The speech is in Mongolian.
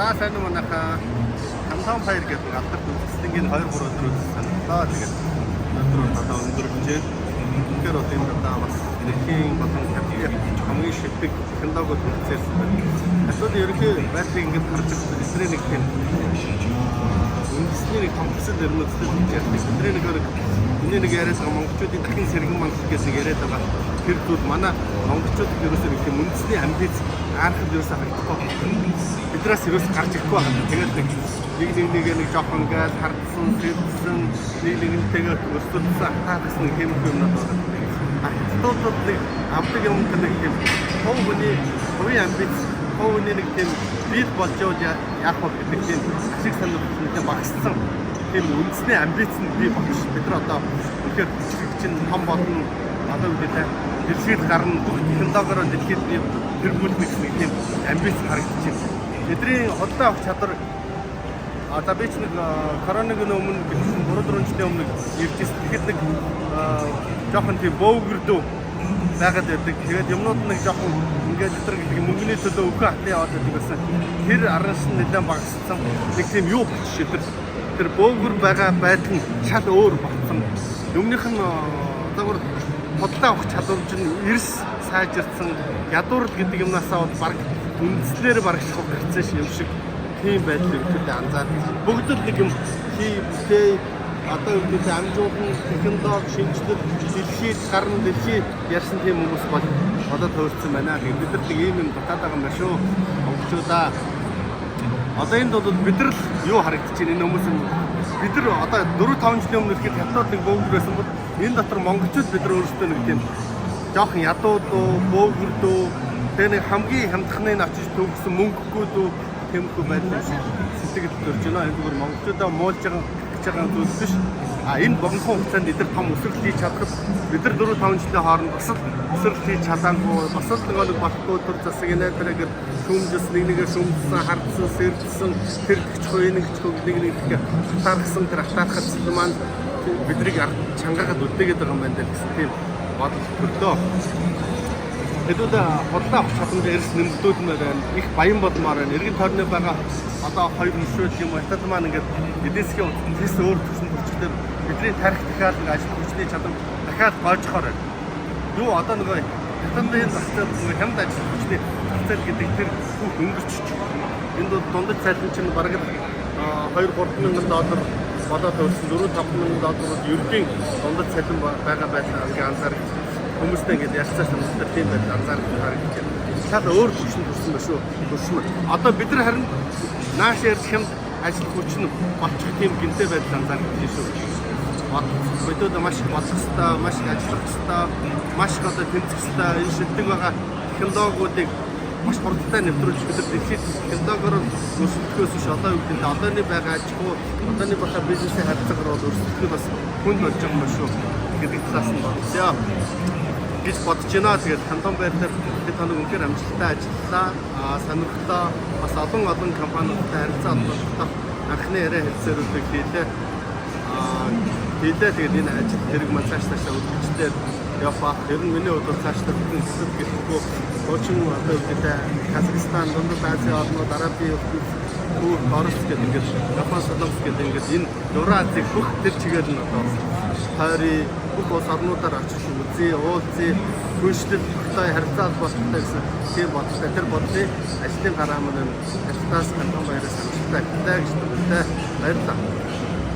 За сайн уу манайхаа Хамтан Баяр гэдэг алдарт үзэсгэлэнгийн 2-3 өдөр саналлаа. Тэгээд өнөөдөр одоо өндөр хэмжээнд тэгэхээр одоо энэ удаа бас эрхийн болон категори хамгийн шилдэг технологиуд үзүүлсэн байна. Асуудал ерөнхий байдлыг ингээд харж байгаа эсрэг нэг тийм үндэсний комплекс өрнөцтэй хийж ярьдаг. Эсрэг нэг яриад байгаа монголчуудын дахин сэргэн мангал гэсэн яриад байгаа. Тэр зүйл манай монголчууд ерөөсөө нэг тийм үндэсний амбиц арахд ерөөсөө харагдахгүй байна. Бидраас ерөөсөө гарч ирэхгүй байна. Тэгээд нэг жоохон гал хардсан, сэрдсэн, нийлэгнтэйгээ өсөлтсөн хатаасан хэмжээ юмнууд байна. Ахтуудад нэг авдаг юм гэдэг юм. Хөвгөний хувийн амбиц, хөвгөний нэг тийм бий болж яах вэ гэдэг тийм ашиг сонирхолтой багассан. Тийм үндэсний амбиц нь бий болж бид нар одоо үнэхээр чинь том болно. Одоо үедээ дэлхийд гарна технологиороо дэлхийд тэргүүлэх нэг тийм амбиц харагдаж байна. Бидний хотлоо авах чадвар одоо би ч нэг коронавигийн өмнө 3-4 жилийн өмнө иржсэн. Тэгэхэд нэг жоохон тийм боогөрдөө байгаад байдаг. Тэгээд юмнууд нэг жоохон ингээд өдр гэдэг мөнгөний төлөө өгөх хатны яваад байдаг гэсэн. Тэр аранш нь нэлээд багассан. Нэг тийм юу болчих тэр боогөр байгаа байдал нь шал өөр болсон. Өмнөх нь одоо бодлоо авах чадвар чинь эрс сайжирсан. Ядуурл гэдэг юмнасаа бол баг үндслээр барагшлах процесс юм шиг тийм байдлыг үүтэй анзаар. Бүгд л нэг юм хийхдээ одоо үүтэй амжуулан технологи шинжилэл дэлхийд гарна дэлхий ярьсан тийм хүмүүс бол одоо төвлөрсөн байна. Бид нар нэг ийм юм батаад байгаа юм байна шүү. Монголчуудаа одоо энд бол бид нар л юу харагдаж байна энэ хүмүүс нь бид нар одоо 4-5 жилийн өмнө ихэд хятад нэг бөөгөр байсан бол энэ дотор монголчууд бид нар өөрсдөө нэг тийм жоохон ядуу дөө бөөгөр дөө тэр нэг хамгийн хямдхныг авчиж төгсөн мөнгөгүй дөө тэмхүү байдал сэтгэл төрж байна. Энэ зүгээр монголчуудаа муулж байгаа зүйл биш. Энэ богино хугацаанд бид нар том өсөлт хийж чадхад бид нар 4-5 жилийн хооронд бас өсөлт хийж чадаагүй бас л нэг болохгүй төр засаг энэгээр шүүмжс нэгээр шүүмжсэн хардсан сэрдсэн тэр гिचгүй нэг гिचгүй нэг хатаарсан тэр хатаархад маань биднийг чангаагаад үлдээгээд байгаа юм байна гэсэн тийм бодол төрлөө. Хэдүүд бодлоо авах чадамж эрс нэмэгдүүд нь байна. Их баян болмоор байна. Иргэн тойрны байгаа одоо хоёр нөхрөл юм хятад маань ингээд эдийн засгийн үндэс өөр төсөн төрчдөр бидний тарих дахиад нэг ажил хүчний чадамж дахиад гоожхоор байна. Юу одоо нөгөө хятадын зах зээл нөгөө хямд ажил хүчний зах зээл гэдэг тэр бүх өнгөрч. Энд бол дундад цалин чинь бараг 2-3 мянган доллар болоод өрсөн 4-5 мянган долларууд ердийн дундад цалин байгаа байдлаа ингээ анзаарч хүмүүстэй ингээд ярьцаа санагддаг тийм байдлаар анзаарч харагдаж байна. Шал өөр хүчин төрсөн ба шүү. Төрсөн. Одоо бид нар харин нааш ярьж хямд ажил хүч нь болчих тийм гинтэй байдал анзаарч байна шүү. Бодод маш бодлох хэвээр, маш ажиллах хэвээр, маш одоо тэмцэх хэвээр энэ шилдэг байгаа технологиудыг маш хурдтай нэвтрүүлж бид нар дэлхийд технологиор өсөлтгөөс биш одоо юу гэдэг одооны байгаа аж ахуй, одооны байгаа бизнесийн харилцаагаар бол өсөлтгөө бас хүнд болж байгаа юм шүү гэдэг талаас нь бодлоо. Гэж бодож байна. Тэгээд Хамтан Баяр дээр бид тань үнээр амжилттай ажиллалаа. Сонирхлоо. Бас олон компаниудтай харилцаа олгох анхны яриа хэлцээрүүдийг хийлээ. Тэгээд энэ ажил хэрэг маань цаашдаа үргэлжлээд явах. Ер нь миний хувьд цаашдаа бүхэн хэсэг гэлгүй хуучин одоо үедээ Казахстан, Дундад Азийн орнууд, Арабын Орос гэдэг ингээд Япон, Солонгос гэдэг ингээд энэ Евразийг бүх тэр чигээр нь одоо тойрын бүх улс орнуудаар очиж үзье, уулзъя, хүншлэл Хятад харилцаа холбоотой гэсэн тийм бодлоо. Тэр бодлыг ажлын гараа маань Хятадаас Хамтан Баяраас амжилттай гэж баярлалаа.